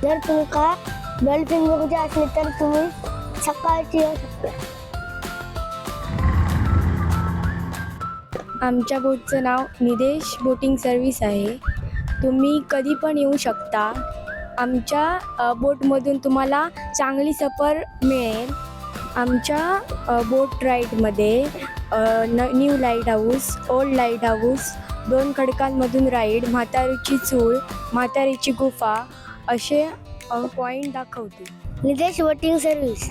जर तुमका डॉल्फिन बघूचे असले तर तुम्ही सकाळची येऊ शकता. आमच्या बोटचं नाव निदेश बोटिंग सर्व्हिस आहे. तुम्ही कधी पण येऊ शकता. आमच्या बोटमधून तुम्हाला चांगली सफर मिळेल. आमच्या बोट राईडमध्ये new light, old light, 2 खडकांमधून राईड, म्हातारीची चूळ, म्हातारीची गुफा असे पॉईंट दाखवते. निदेश बोटिंग सर्व्हिस.